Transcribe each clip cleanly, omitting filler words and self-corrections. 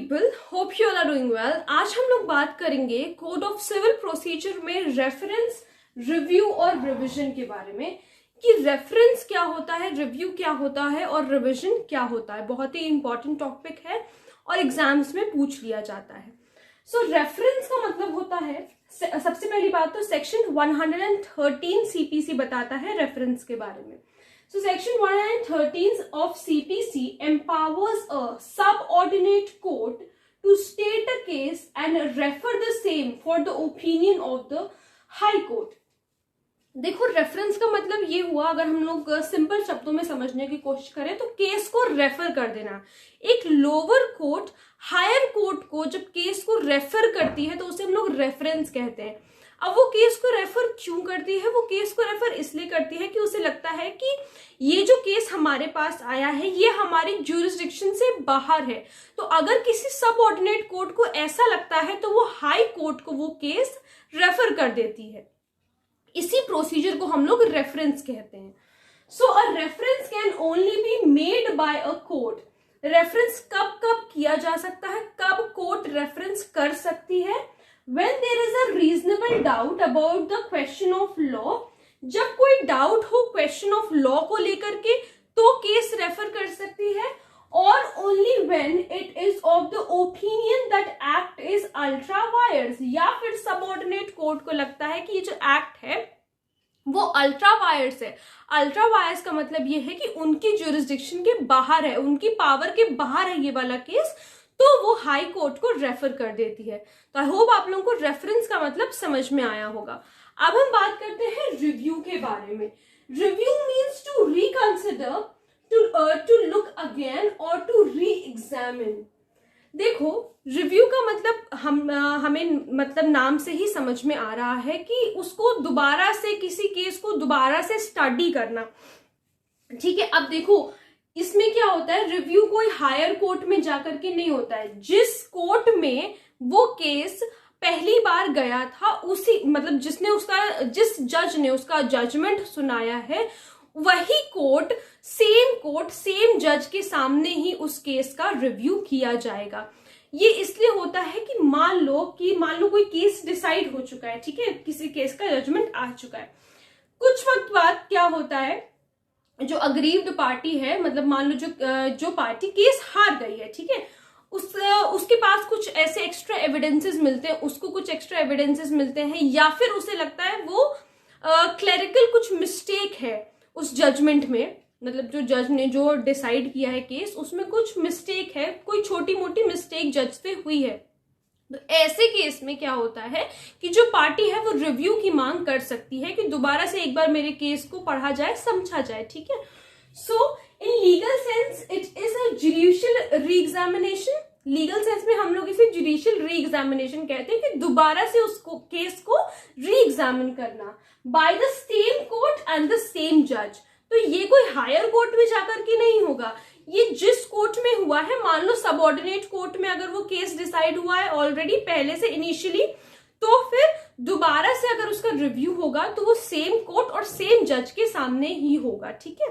People, hope you all are doing well. आज हम लोग बात करेंगे कोड ऑफ सिविल प्रोसीजर में रेफरेंस, रिव्यू और रिवीजन के बारे में कि रेफरेंस क्या होता है, रिव्यू क्या होता है और रिवीजन क्या होता है। बहुत ही इंपॉर्टेंट टॉपिक है और एग्जाम्स में पूछ लिया जाता है। सो रेफरेंस का मतलब होता है, सबसे पहली बात तो सेक्शन 113 सीपीसी बताता है रेफरेंस के बारे में। So section 113 of CPC empowers a subordinate court to state a case and refer the same for the opinion of the high court। देखो रेफरेंस का मतलब ये हुआ, अगर हम लोग सिंपल शब्दों में समझने की कोशिश करें तो केस को रेफर कर देना। एक लोअर कोर्ट हायर कोर्ट को जब केस को रेफर करती है तो उसे हम लोग रेफरेंस कहते हैं। अब वो केस को रेफर क्यों करती है? वो केस को रेफर इसलिए करती है कि उसे लगता है कि ये जो केस हमारे पास आया है ये हमारी ज्यूरिसडिक्शन से बाहर है। तो अगर किसी सबऑर्डिनेट कोर्ट को ऐसा लगता है तो वो हाई कोर्ट को वो केस रेफर कर देती है। इसी प्रोसीजर को हम लोग रेफरेंस कहते हैं। So a reference can only be made by a court. Reference कब कब किया जा सकता है, कब कोर्ट रेफरेंस कर सकती है? When there is a reasonable doubt about the question of law, जब कोई डाउट हो क्वेश्चन ऑफ लॉ को लेकर के तो केस रेफर कर सकती है। और only when it is of the opinion that act is ultra vires, या फिर सबऑर्डिनेट कोर्ट को लगता है कि ये जो एक्ट है वो अल्ट्रा वायर्स है। अल्ट्रा वायर्स का मतलब ये है कि उनकी ज्यूरिसडिक्शन के बाहर है, उनकी पावर के बाहर है ये वाला केस, तो वो हाई कोर्ट को रेफर कर देती है। तो आई होप आप लोगों को रेफरेंस का मतलब समझ में आया होगा। अब हम बात करते हैं रिव्यू के बारे में। Review means to reconsider, to look again और टू री एग्जामिन। देखो रिव्यू का मतलब हमें मतलब नाम से ही समझ में आ रहा है कि उसको दोबारा से, किसी केस को दोबारा से स्टडी करना। ठीक है, अब देखो इसमें क्या होता है, रिव्यू कोई हायर कोर्ट में जाकर के नहीं होता है। जिस कोर्ट में वो केस पहली बार गया था उसी मतलब जिस जज ने उसका जजमेंट सुनाया है वही कोर्ट सेम जज के सामने ही उस केस का रिव्यू किया जाएगा। ये इसलिए होता है कि मान लो कोई केस डिसाइड हो चुका है, ठीक है, किसी केस का जजमेंट आ चुका है। कुछ वक्त बाद क्या होता है, जो अग्रीव्ड पार्टी है, मतलब मान लो जो पार्टी केस हार गई है, ठीक है, उसके पास कुछ ऐसे एक्स्ट्रा एविडेंसेस मिलते हैं, उसको कुछ एक्स्ट्रा एविडेंसेस मिलते हैं, या फिर उसे लगता है वो क्लरिकल कुछ मिस्टेक है उस जजमेंट में, मतलब जो जज ने जो डिसाइड किया है केस उसमें कुछ मिस्टेक है, कोई छोटी मोटी मिस्टेक जज से हुई है। तो ऐसे केस में क्या होता है कि जो पार्टी है वो रिव्यू की मांग कर सकती है कि दोबारा से एक बार मेरे केस को पढ़ा जाए, समझा जाए। ठीक है, so in legal sense it is a judicial re examination. Legal sense में हम लोग इसे जुडिशियल री एग्जामिनेशन कहते हैं कि दोबारा से उसको केस को री एग्जामिन करना by the same court and the same जज। तो ये कोई हायर कोर्ट में जाकर के नहीं होगा, ये जिस कोर्ट में हुआ है, मान लो सबऑर्डिनेट कोर्ट में अगर वो केस डिसाइड हुआ है ऑलरेडी पहले से इनिशियली, तो फिर दोबारा से अगर उसका रिव्यू होगा तो वो सेम कोर्ट और सेम जज के सामने ही होगा। ठीक है,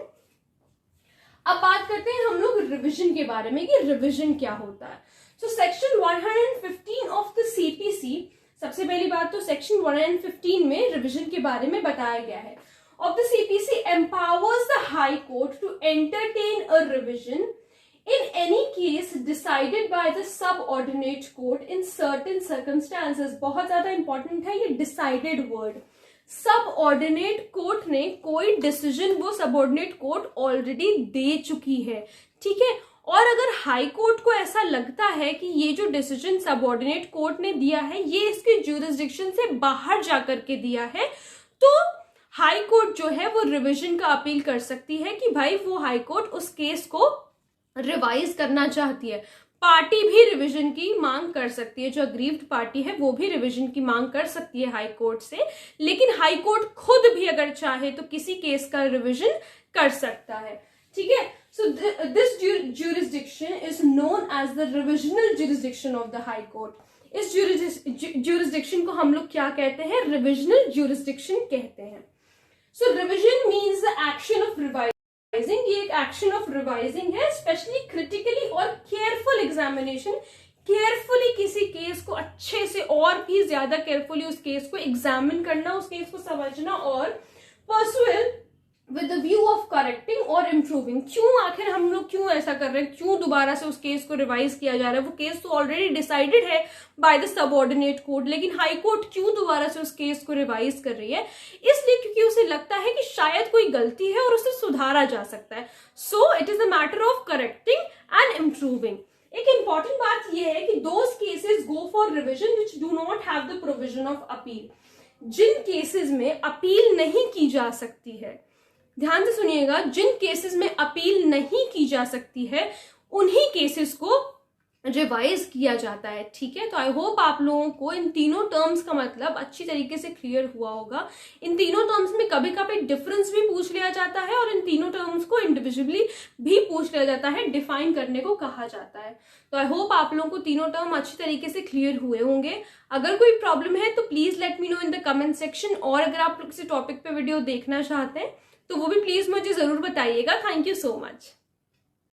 अब बात करते हैं हम लोग रिवीजन के बारे में कि रिवीजन क्या होता है। So section 115 of the CPC, सबसे पहली बात तो सेक्शन 115 में रिवीजन के बारे में बताया गया है। of the CPC empowers the High Court to entertain a revision in any case decided by the subordinate court in certain circumstances। बहुत ज्यादा इंपॉर्टेंट है ये decided word। सबऑर्डिनेट कोर्ट ने कोई डिसीजन वो सबऑर्डिनेट कोर्ट ऑलरेडी दे चुकी है, ठीक है, और अगर हाई कोर्ट को ऐसा लगता है कि ये जो डिसीजन सबऑर्डिनेट कोर्ट ने दिया है ये इसके ज्यूरिसडिक्शन से बाहर जाकर के दिया है, तो हाई कोर्ट जो है वो रिवीजन का अपील कर सकती है कि भाई वो हाई कोर्ट उस केस को रिवाइज करना चाहती है। पार्टी भी रिवीजन की मांग कर सकती है, जो अग्रीव्ड पार्टी है वो भी रिवीजन की मांग कर सकती है हाई कोर्ट से, लेकिन हाई कोर्ट खुद भी अगर चाहे तो किसी केस का रिवीजन कर सकता है। ठीक है, so this jurisdiction is known as the revisional jurisdiction of the high court. इस ज्यूरिसडिक्शन को हम लोग क्या कहते हैं? रिविजनल ज्यूरिसडिक्शन कहते हैं। So revision means the action of revising. ये एक एक्शन ऑफ रिवाइजिंग है, स्पेशली क्रिटिकली और केयरफुल एग्जामिनेशन केयरफुली किसी केस को अच्छे से और भी ज्यादा केयरफुली उस केस को एग्जामिन करना, उस केस को समझना और perusal with the view of correcting और इम्प्रूविंग। क्यों आखिर हम लोग क्यों ऐसा कर रहे हैं, क्यों दोबारा से उस केस को रिवाइज किया जा रहा है? वो केस तो ऑलरेडी डिसाइडेड है बाय द सबऑर्डिनेट कोर्ट, लेकिन हाई कोर्ट क्यों दोबारा से उस केस को रिवाइज कर रही है? इसलिए क्योंकि उसे लगता है कि शायद कोई गलती है और उसे सुधारा जा सकता है। So it is a matter of correcting and improving. एक इंपॉर्टेंट बात यह है कि those cases go for revision which do not have the provision of appeal. जिन केसेस में अपील नहीं की जा सकती है, ध्यान से सुनिएगा, जिन केसेस में अपील नहीं की जा सकती है उन्हीं केसेस को रिवाइज किया जाता है। ठीक है, तो आई होप आप लोगों को इन तीनों टर्म्स का मतलब अच्छी तरीके से क्लियर हुआ होगा। इन तीनों टर्म्स में कभी कभी डिफरेंस भी पूछ लिया जाता है और इन तीनों टर्म्स को इंडिविजुअली भी पूछ लिया जाता है, डिफाइन करने को कहा जाता है। तो आई होप आप लोगों को तीनों टर्म अच्छी तरीके से क्लियर हुए होंगे। अगर कोई प्रॉब्लम है तो please let me know in the comment section, और अगर आप किसी टॉपिक पे वीडियो देखना चाहते हैं तो वो भी प्लीज मुझे जरूर बताइएगा। Thank you so much.